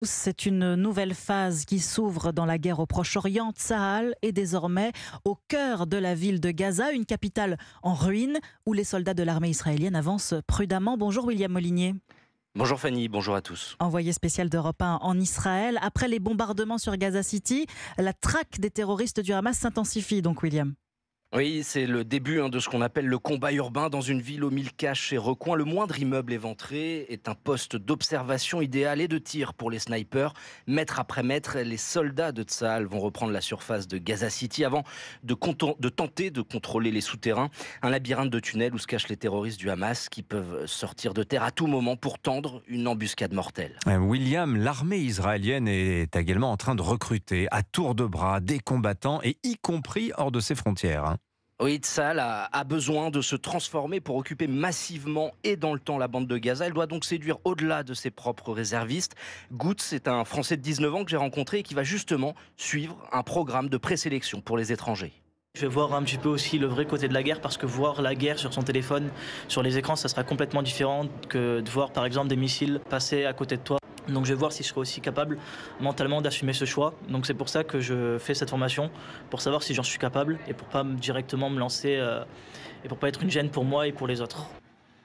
C'est une nouvelle phase qui s'ouvre dans la guerre au Proche-Orient. Tsahal est désormais au cœur de la ville de Gaza, une capitale en ruine où les soldats de l'armée israélienne avancent prudemment. Bonjour William Molinier, Bonjour Fanny, bonjour à tous. envoyé spécial d'Europe 1 en Israël. Après les bombardements sur Gaza City, la traque des terroristes du Hamas s'intensifie donc William. Oui, c'est le début de ce qu'on appelle le combat urbain dans une ville aux mille caches et recoins. Le moindre immeuble éventré est un poste d'observation idéal et de tir pour les snipers. Mètre après mètre, les soldats de Tsahal vont reprendre la surface de Gaza City avant de tenter de contrôler les souterrains. Un labyrinthe de tunnels où se cachent les terroristes du Hamas qui peuvent sortir de terre à tout moment pour tendre une embuscade mortelle. William, l'armée israélienne est également en train de recruter à tour de bras des combattants, et y compris hors de ses frontières. Oui, Tsahal a besoin de se transformer pour occuper massivement et dans le temps la bande de Gaza. Elle doit donc séduire au-delà de ses propres réservistes. Goots, c'est un Français de 19 ans que j'ai rencontré et qui va justement suivre un programme de présélection pour les étrangers. Je vais voir un petit peu aussi le vrai côté de la guerre, parce que voir la guerre sur son téléphone, sur les écrans, ça sera complètement différent que de voir par exemple des missiles passer à côté de toi. Donc je vais voir si je serai aussi capable mentalement d'assumer ce choix. Donc c'est pour ça que je fais cette formation, pour savoir si j'en suis capable et pour pas directement me lancer et pour pas être une gêne pour moi et pour les autres.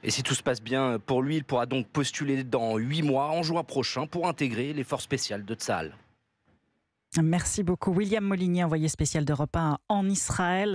Et si tout se passe bien pour lui, il pourra donc postuler dans 8 mois, en juin prochain, pour intégrer les forces spéciales de Tsahal. Merci beaucoup William Molinier, envoyé spécial d'Europe 1 en Israël.